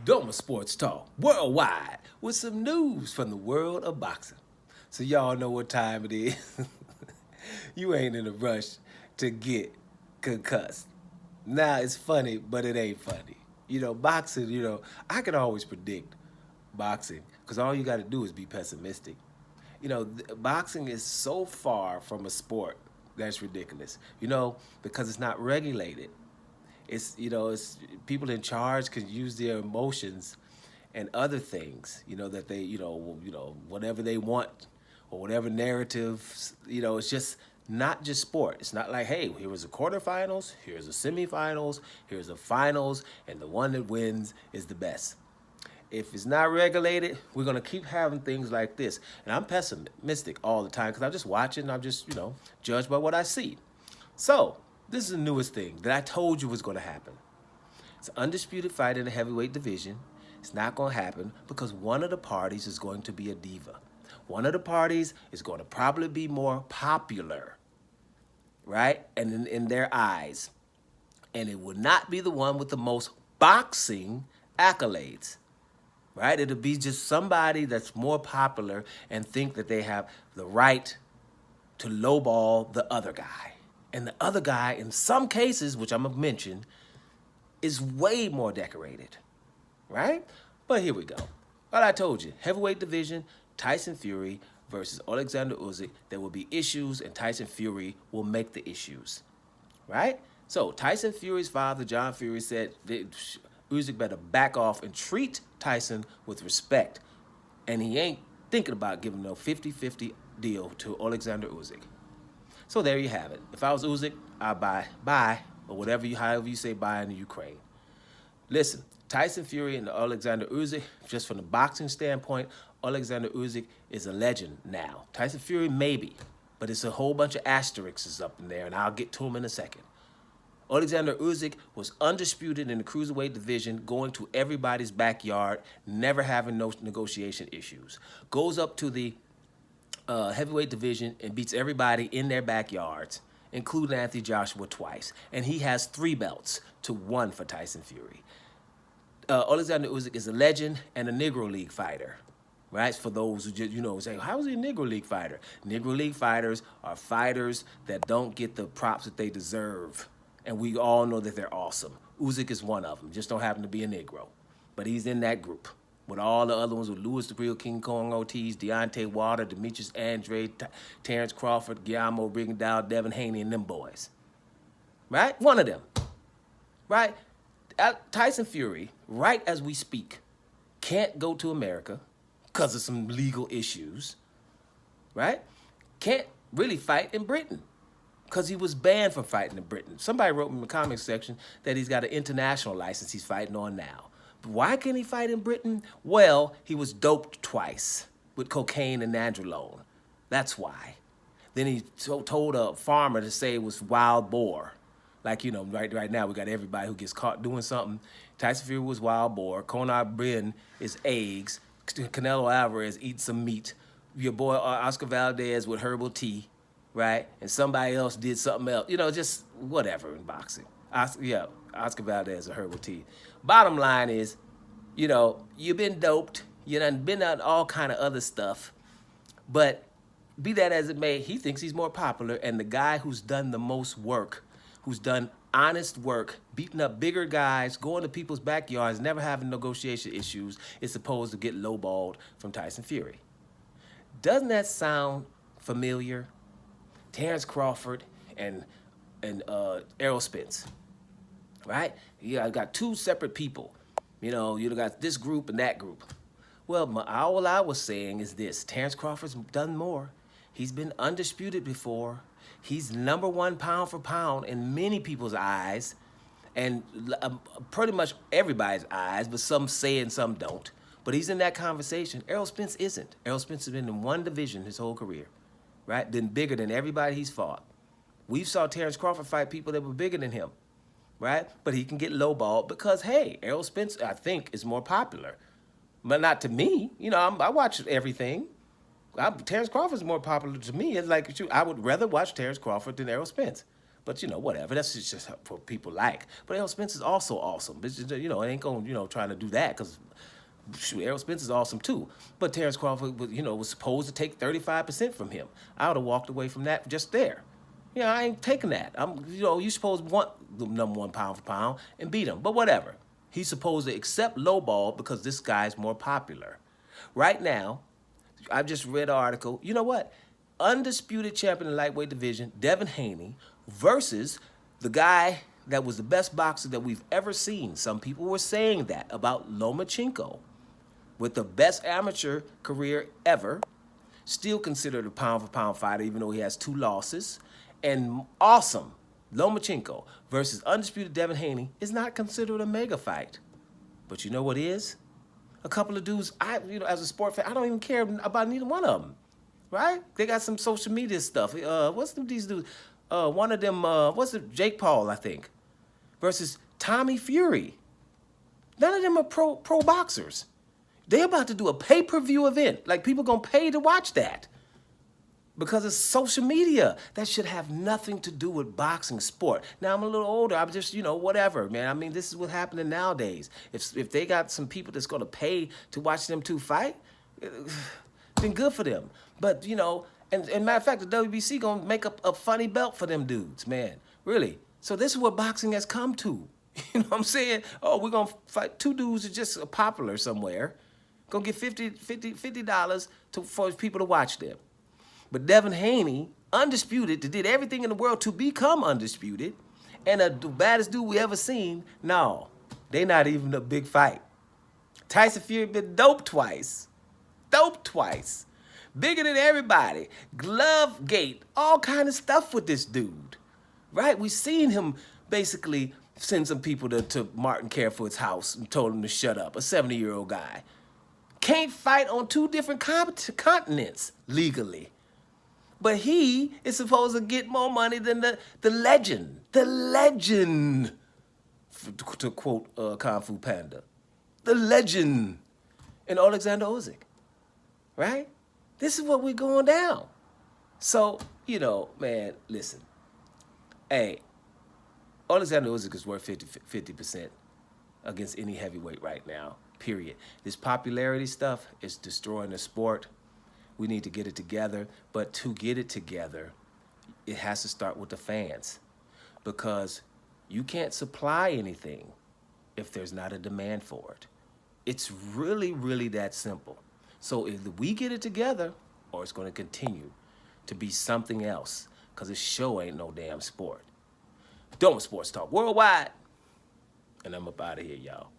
Doma Sports Talk worldwide with some news from the world of boxing. So y'all know what time it is. You ain't in a rush to get concussed. Now it's funny, but it ain't funny. Boxing, I can always predict boxing because all you got to do is be pessimistic. Boxing is so far from a sport that's ridiculous, because it's not regulated. It's people in charge can use their emotions and other things, that they, whatever they want or whatever narratives, it's just not just sport. It's not like, hey, here was the quarterfinals, here's the semifinals, here's the finals, and the one that wins is the best. If it's not regulated, we're going to keep having things like this. And I'm pessimistic all the time because I'm just watching, I'm just, judged by what I see. So, this is the newest thing that I told you was going to happen. It's an undisputed fight in the heavyweight division. It's not going to happen because one of the parties is going to be a diva. One of the parties is going to probably be more popular, right? And in their eyes. And it will not be the one with the most boxing accolades, right? It'll be just somebody that's more popular and think that they have the right to lowball the other guy. And the other guy, in some cases, which I'm going to mention, is way more decorated, right? But here we go. Well, I told you, heavyweight division, Tyson Fury versus Oleksandr Usyk. There will be issues, and Tyson Fury will make the issues, right? So Tyson Fury's father, John Fury, said that Usyk better back off and treat Tyson with respect. And he ain't thinking about giving no 50-50 deal to Oleksandr Usyk. So there you have it. If I was Usyk, I'd buy, or however you say buy in the Ukraine. Listen, Tyson Fury and Oleksandr Usyk, just from the boxing standpoint, Oleksandr Usyk is a legend now. Tyson Fury, maybe, but it's a whole bunch of asterisks up in there, and I'll get to him in a second. Oleksandr Usyk was undisputed in the cruiserweight division, going to everybody's backyard, never having no negotiation issues. Goes up to the heavyweight division and beats everybody in their backyards, including Anthony Joshua twice. And he has 3 belts to 1 for Tyson Fury. Oleksandr Usyk is a legend and a Negro League fighter, right? For those who just, say, how is he a Negro League fighter? Negro League fighters are fighters that don't get the props that they deserve. And we all know that they're awesome. Usyk is one of them, just don't happen to be a Negro. But he's in that group with all the other ones, with Louis the Real King Kong Ortiz, Deontay Wilder, Demetrius Andrade, Terrence Crawford, Guillermo Rigondeaux, Devin Haney, and them boys. Right? One of them. Right? Tyson Fury, right as we speak, can't go to America because of some legal issues. Right? Can't really fight in Britain because he was banned from fighting in Britain. Somebody wrote in the comments section that he's got an international license he's fighting on now. But why can't he fight in Britain? Well, he was doped twice with cocaine and nandrolone. That's why. Then he told a farmer to say it was wild boar. Like, right now we got everybody who gets caught doing something. Tyson Fury was wild boar. Conor Benn is eggs. Canelo Alvarez eats some meat. Your boy Oscar Valdez with herbal tea, right? And somebody else did something else. Just whatever in boxing. Oscar Valdez and herbal tea. Bottom line is, you've been doped. You done been on all kind of other stuff. But be that as it may, he thinks he's more popular. And the guy who's done the most work, who's done honest work, beating up bigger guys, going to people's backyards, never having negotiation issues, is supposed to get lowballed from Tyson Fury. Doesn't that sound familiar? Terrence Crawford and Errol Spence, right? I got 2 separate people. You got this group and that group. Well, all I was saying is this. Terrence Crawford's done more. He's been undisputed before. He's #1 pound for pound in many people's eyes, and pretty much everybody's eyes, but some say and some don't. But he's in that conversation. Errol Spence isn't. Errol Spence has been in one division his whole career, right? Been bigger than everybody he's fought. We saw Terrence Crawford fight people that were bigger than him, right? But he can get lowballed because, hey, Errol Spence, I think, is more popular. But not to me. I watch everything. Terrence Crawford's more popular to me. It's like, shoot, I would rather watch Terrence Crawford than Errol Spence. But, whatever. That's just for people like. But Errol Spencer's also awesome. But, it ain't going to, trying to do that because Errol Spencer's awesome too. But Terrence Crawford, was supposed to take 35% from him. I would have walked away from that just there. I ain't taking that. You supposed to want the number one pound for pound and beat him. But whatever. He's supposed to accept low ball because this guy's more popular. Right now, I've just read an article. You know what? Undisputed champion in the lightweight division, Devin Haney, versus the guy that was the best boxer that we've ever seen. Some people were saying that about Lomachenko, with the best amateur career ever, still considered a pound-for-pound fighter, even though he has 2 losses. And awesome, Lomachenko versus undisputed Devin Haney is not considered a mega fight. But you know what is? A couple of dudes, as a sport fan, I don't even care about neither one of them, right? They got some social media stuff. What's these dudes? One of them, Jake Paul, I think, versus Tommy Fury. None of them are pro boxers. They're about to do a pay-per-view event. Like, people gonna pay to watch that. Because it's social media. That should have nothing to do with boxing sport. Now, I'm a little older. I'm just, whatever, man. I mean, this is what's happening nowadays. If they got some people that's gonna pay to watch them two fight, then good for them. But, and matter of fact, the WBC gonna make up a funny belt for them dudes, man. Really. So this is what boxing has come to. You know what I'm saying? Oh, we're gonna fight 2 dudes that just popular somewhere. Gonna get $50 for people to watch them. But Devin Haney, undisputed, that did everything in the world to become undisputed, and the baddest dude we ever seen, no, they not even a big fight. Tyson Fury been doped twice. Bigger than everybody. Glove gate, all kind of stuff with this dude, right? We seen him basically send some people to Martin Carefoot's house and told him to shut up, a 70-year-old guy. Can't fight on 2 different continents legally. But he is supposed to get more money than the legend. The legend, to quote Kung Fu Panda. The legend in Oleksandr Usyk, right? This is what we're going down. So, man, listen. Hey, Oleksandr Usyk is worth 50% against any heavyweight right now, period. This popularity stuff is destroying the sport. We need to get it together. But to get it together, it has to start with the fans. Because you can't supply anything if there's not a demand for it. It's really, really that simple. So if we get it together, or it's going to continue to be something else, because this show ain't no damn sport. Dome Sports Talk Worldwide. And I'm up out of here, y'all.